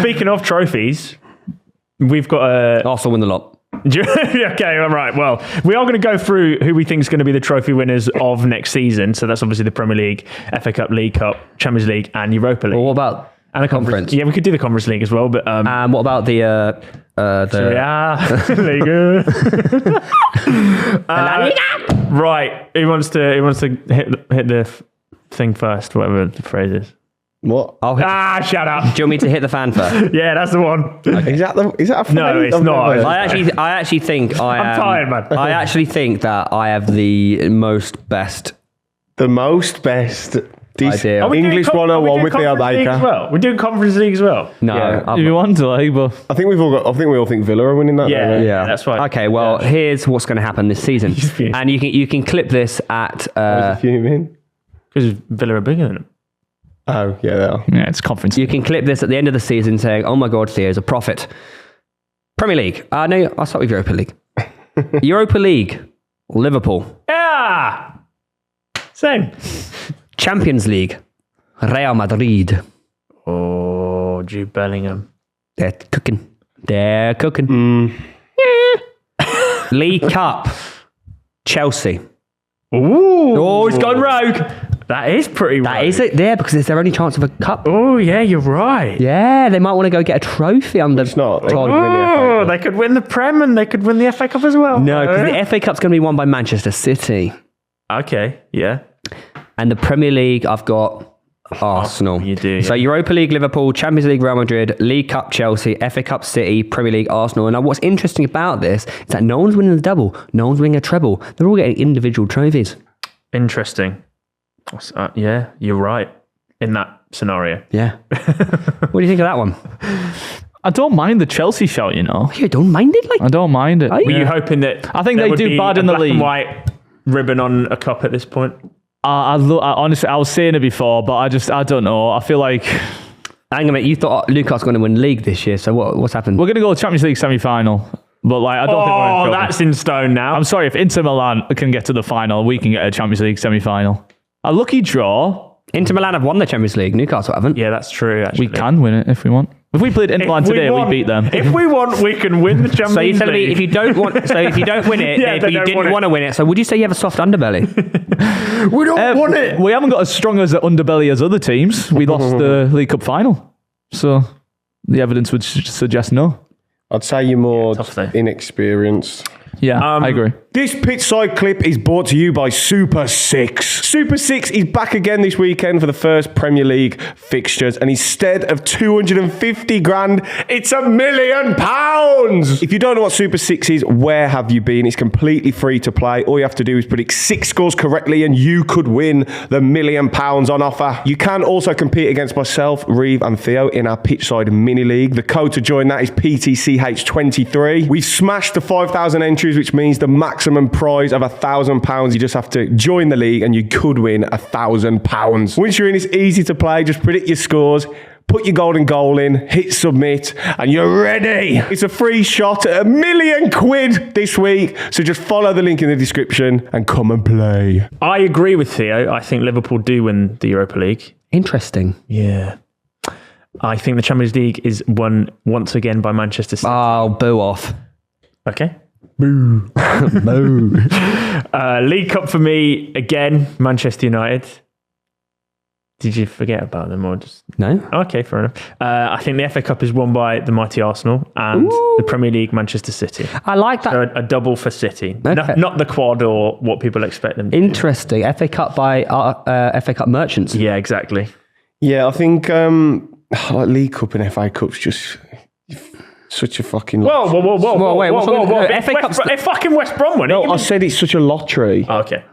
speaking of trophies, we've got a... Arsenal win the lot. Okay, all right. Well, we are going to go through who we think is going to be the trophy winners of next season. So that's obviously the Premier League, FA Cup, League Cup, Champions League, and Europa League. Well, what about and the conference? Yeah, we could do the Conference League as well. But what about the Liga. Right. Who wants to hit the thing first? Whatever the phrase is. What? Shut up. Do you want me to hit the fan first? Yeah, that's the one. Is that a phrase? No, it's not. I actually think I'm tired, man. I actually think that I have the most best. The most best. Idea. English 101 with Theo Baker. Well, we're doing Conference League as well. No, Yeah. If you want to, but I think we all think Villa are winning that. Yeah, don't we? that's right. Okay, well, here's what's going to happen this season, and you can clip this at. Fuming. Because Villa are bigger than them. Oh, yeah, they are. yeah, it's conference. You can clip this at the end of the season saying, "Oh my God, Theo's a prophet." Premier League. No, I'll start with Europa League. Europa League. Liverpool. Yeah. Same. Champions League. Real Madrid. Oh, Jude Bellingham. They're cooking. League Cup. Chelsea. Ooh. Oh, it's gone rogue. That is pretty That is it there because it's their only chance of a cup. Oh, yeah, you're right. Yeah, they might want to go get a trophy under. It's not. Oh, they could win the Prem and they could win the FA Cup as well. No, because the FA Cup's going to be won by Manchester City. Okay, yeah. And the Premier League, I've got Arsenal. You do, yeah. So Europa League, Liverpool, Champions League, Real Madrid, League Cup, Chelsea, FA Cup, City, Premier League, Arsenal. And now what's interesting about this is that no one's winning the double. No one's winning a treble. They're all getting individual trophies. Interesting. Yeah, you're right in that scenario. Yeah. What do you think of that one? I don't mind the Chelsea shout, you know. You don't mind it? I don't mind it. Are you? Were you hoping that I think there they would do be bad a in the black league. and white ribbon on a cup at this point? Honestly, I was saying it before, but I don't know. I feel like Hang on, mate. You thought Lucas going to win league this year, so what's happened? we're going to go Champions League semi-final. But like, I don't think we're in trouble. That's in stone now. I'm sorry, if Inter Milan can get to the final, we can get a Champions League semi-final. A lucky draw, Inter Milan have won the Champions League. Newcastle haven't. Yeah, that's true, actually. we can win it if we want. If we played Inter Milan today, we beat them. If we want, we can win the Champions League. So you're telling me if you don't want, if you don't win it, Yeah, if they you don't didn't want it. want to win it, so would you say you have a soft underbelly? We don't want it. We haven't got as strong as an underbelly as other teams. We lost the League Cup final. So the evidence would suggest no. I'd say you're more tough though. inexperienced. Yeah, I agree. This pitchside clip is brought to you by Super 6. Super 6 is back again this weekend for the first Premier League fixtures, and instead of 250 grand, it's £1 million. If you don't know what Super 6 is, where have you been? It's completely free to play. All you have to do is predict 6 scores correctly, and you could win the £1 million on offer. You can also compete against myself, Reeve, and Theo in our pitchside mini league. The code to join that is PTCH23. We've smashed the 5,000 entries, which means the maximum prize of £1,000. You just have to join the league and you could win £1,000. Once you're in, it's easy to play. Just predict your scores, put your golden goal in, hit submit, and you're ready. It's a free shot at £1 million this week. So just follow the link in the description and come and play. I agree with Theo. I think Liverpool do win the Europa League. Interesting. Yeah. I think the Champions League is won once again by Manchester City. Oh, boo off. Okay. Boo. Boo. League Cup for me, again, Manchester United. Did you forget about them or just... No. Okay, fair enough. I think the FA Cup is won by the mighty Arsenal and the Premier League, Manchester City. I like that. So a double for City. Okay. Not the quad or what people expect them to do. Interesting. FA Cup by FA Cup merchants. Yeah, exactly. Yeah, I think like League Cup and FA Cup's just such a fucking... Whoa. Wait, what's wrong with the FA Cup's... If fucking West Brom won it. No, I said it's such a lottery. Oh, okay.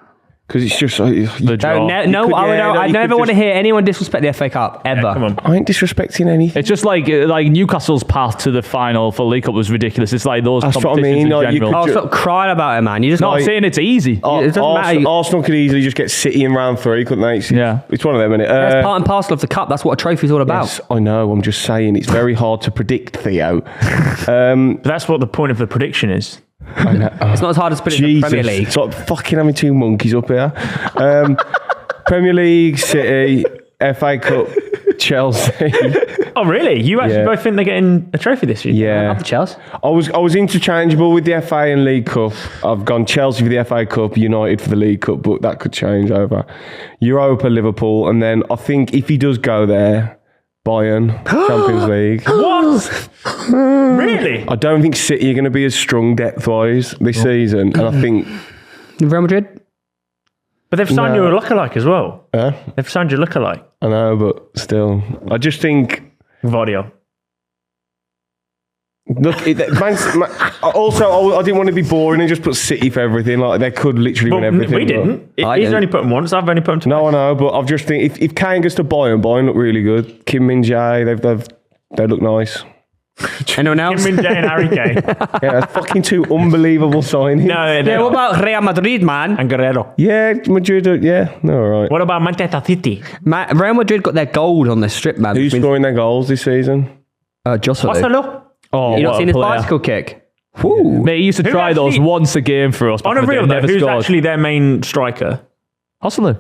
Because it's just... The draw. I you never could want to hear anyone disrespect the FA Cup, ever. Yeah, come on. I ain't disrespecting anything. It's just like Newcastle's path to the final for League Cup was ridiculous. It's like those That's what I competitions mean, in like, you general. could Stop crying about it, man. You just Not saying it's easy. it doesn't matter. Arsenal could easily just get City in round 3, couldn't they? It's one of them, isn't it? That's part and parcel of the cup. That's what a trophy's all about. Yes, I know. I'm just saying it's very hard to predict, Theo. But that's what the point of the prediction is. I know. It's not as hard as putting in the Premier League. It's like fucking having two monkeys up here. Premier League, City, FA Cup, Chelsea. Oh, really? You actually Yeah. both think they're getting a trophy this year? Yeah. Up the Chelsea. I was interchangeable with the FA and League Cup. I've gone Chelsea for the FA Cup, United for the League Cup, but that could change over Europa, Liverpool, and then I think if he does go there, Bayern, Champions League. What? Really? I don't think City are going to be as strong depth-wise this season, and I think... Real Madrid. But they've signed you a lookalike as well. Huh? They've signed you a lookalike. I know, but still. I just think... Vardio. Look, also, I didn't want to be boring and just put City for everything. Like, they could literally win everything. We but- didn't. I He's didn't. only put him once. I've only put him twice. No, I know, but I've just think if Kane goes to Bayern look really good. Kim Min Jae, they look nice. Anyone else? Kim Min-jae and Harry Kane. Yeah, that's fucking two unbelievable signings. No, Yeah, what about Real Madrid, man? and Guerrero. Yeah, Madrid. Yeah, no, all right. What about Manchester City? Real Madrid got their gold on the strip, man. Who's scoring their goals this season? Joselu. Barcelona. Oh, You not what seen a his player. bicycle kick? Woo. Mate, he used to Who try those actually- once a game for us. On back a in the day, real though, never who's scored. actually their main striker? Hosler.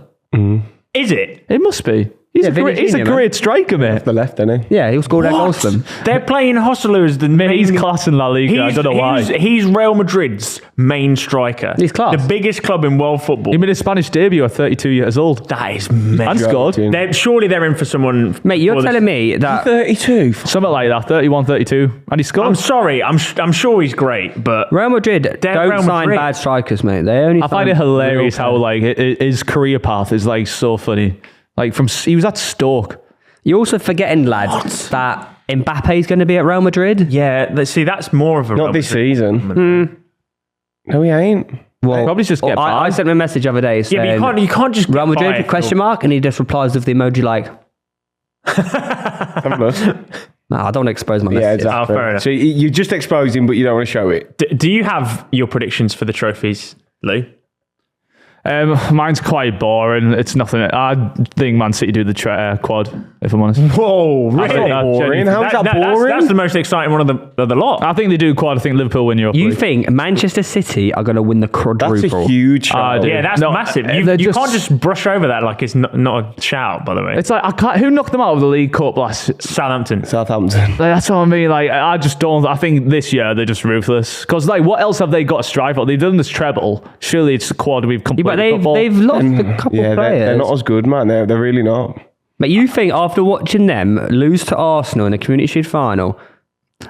Is it? It must be. He's Yeah, a great, he's a Vinicius, man. great striker, mate. The left, isn't he? Yeah, he'll score their goals for them. They're playing Hosselu as the Mate, he's main- class in La Liga. I don't know why. He's Real Madrid's main striker. He's class. The biggest club in world football. He made his Spanish debut at 32 years old. That is And mental. scored. Surely they're in for someone. Mate, you're for the- telling me that 32. Something like that, 31, 32. And he scored. I'm sorry. I'm sure he's great, but Real Madrid don't Real sign Madrid. bad strikers, mate. They only. I find it hilarious how like his career path is like so funny. Like he was at Stoke. You're also forgetting, lads, that Mbappe's going to be at Real Madrid. yeah. See, that's more of a Not Real this Madrid season. moment. No, he ain't. Well, Probably just get I banned. sent him a message the other day Yeah, saying but you can't just Real get by Madrid it. question mark, and he just replies with the emoji like, Have a look. "Nah, I don't want to expose my Yeah, messages." exactly. fair enough. So you just expose him, but you don't want to show it. Do you have your predictions for the trophies, Lou? Mine's quite boring. It's nothing. I think Man City do the quad, if I'm honest. Whoa, I think that Boring. genuinely- How's that boring? That's the most exciting one of the lot. I think they do quad. I think Liverpool win Europa You League. think Manchester City are going to win the That's quadruple? a huge shout. I do. Yeah, that's No, massive. You they're can't just brush over that like it's not a shout, by the way. It's like, I can't, who knocked them out of the League Cup last? Southampton. Southampton. That's what I mean. Like, I just don't. I think this year they're just ruthless. Because like, what else have they got to strive for? They've done this treble. Surely it's a quad we've Yeah, completed. but they've lost a couple Yeah, players. they're not as good, man. They're really not. But you think after watching them lose to Arsenal in the Community Shield final,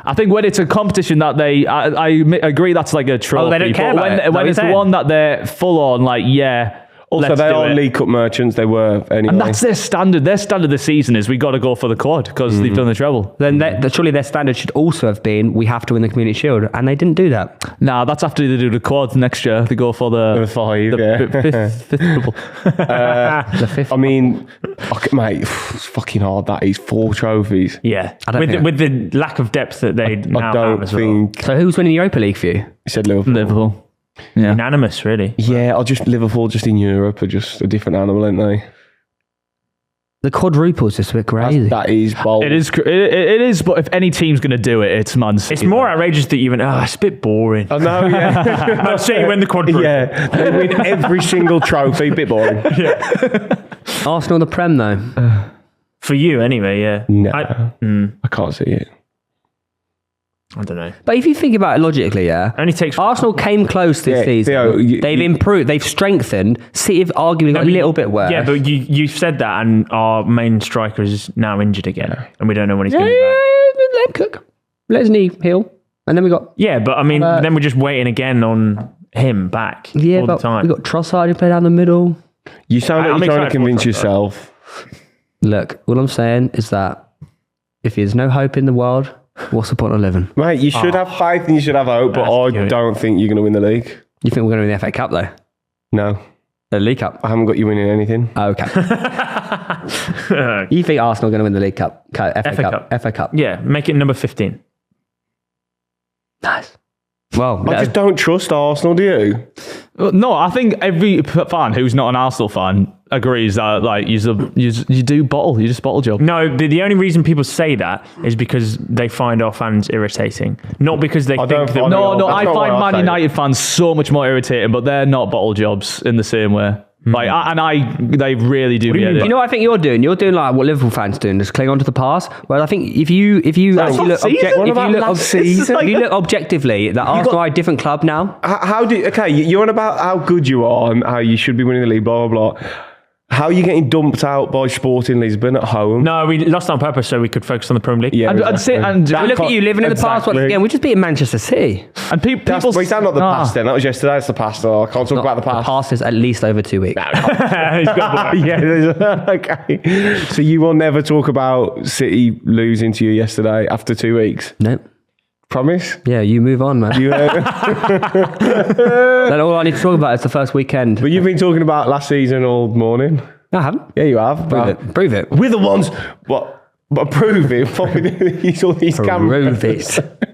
I think when it's a competition that I agree that's like a trophy. they don't care but about it. Is that when what it's you're the saying? one that they're full on, like, yeah. Also, let's they do are it. League Cup merchants. They were anyway. And that's their standard. Their standard this season is we got to go for the quad because they've done the treble. then surely their standard should also have been we have to win the Community Shield, and they didn't do that. Nah, that's after they do the quad next year. They go for The the five, yeah. fifth treble. The fifth. I mean, mate, it's fucking hard. That is 4 trophies. Yeah, I don't think- with the lack of depth that they now I have don't as well. think. So who's winning the Europa League for you? You said Liverpool. Liverpool. Yeah. Unanimous, really. Yeah, Liverpool just in Europe are just a different animal, aren't they? The quadruple's just a bit crazy. That is bold. It is. It is. But if any team's going to do it, it's Man City. It's more outrageous that you went, it's a bit boring. I know, yeah. Man City win the quadruple. Yeah, they win every single trophy. Bit boring. Arsenal the Prem though. For you, anyway, yeah. No, I I can't see it. don't know. But if you think about it logically, yeah, Only takes Arsenal came close this Yeah, season. Theo, They've improved. They've strengthened. City have arguably got a little bit worse. Yeah, but you said that, and our main striker is now injured again, and we don't know when he's going to be back. let him cook. Let his knee heal, and then we got Yeah, but I mean, then we're just waiting again on him back all the but time. we got Trossard who played down the middle. You sound like I'm you're trying to excited for convince Trossard. yourself. Look, all I'm saying is that if there's no hope in the world, what's the point of living? Mate, you should have faith and you should have hope, but That's I cute. don't think you're going to win the league. You think we're going to win the FA Cup though? No, The League Cup. I haven't got you winning anything. Okay. You think Arsenal are going to win the League Cup? FA Cup. Yeah, make it number 15. Nice. Well, I just don't trust Arsenal, do you? No, I think every fan who's not an Arsenal fan agrees that like you do bottle. You just bottle job. No, the only reason people say that is because they find our fans irritating, not because they think don't that. find- No, That's I not find what I Man say. United fans so much more irritating, but they're not bottle jobs in the same way. They really do get it. You know what I think you're doing? You're doing like what Liverpool fans do, just cling on to the past. Whereas I think if you actually look, if you look objectively, that Arsenal are a different club now. You're on about how good you are and how you should be winning the league, blah, blah, blah. How are you getting dumped out by Sporting Lisbon at home? No, we lost on purpose so we could focus on the Premier League. Yeah, Look at you living in the past once again. We just beat Manchester City. And people Wait, that's not the past then. That was yesterday. That's the past. I can't talk about the past. The past is at least over 2 weeks. Okay. So you will never talk about City losing to you yesterday after 2 weeks? Nope. Promise? Yeah, you move on, man. Then all I need to talk about is the first weekend. But you've been talking about last season all morning. No, I haven't. Yeah, you have. Prove it. We're the ones. What? But prove it. All these cameras. Prove it.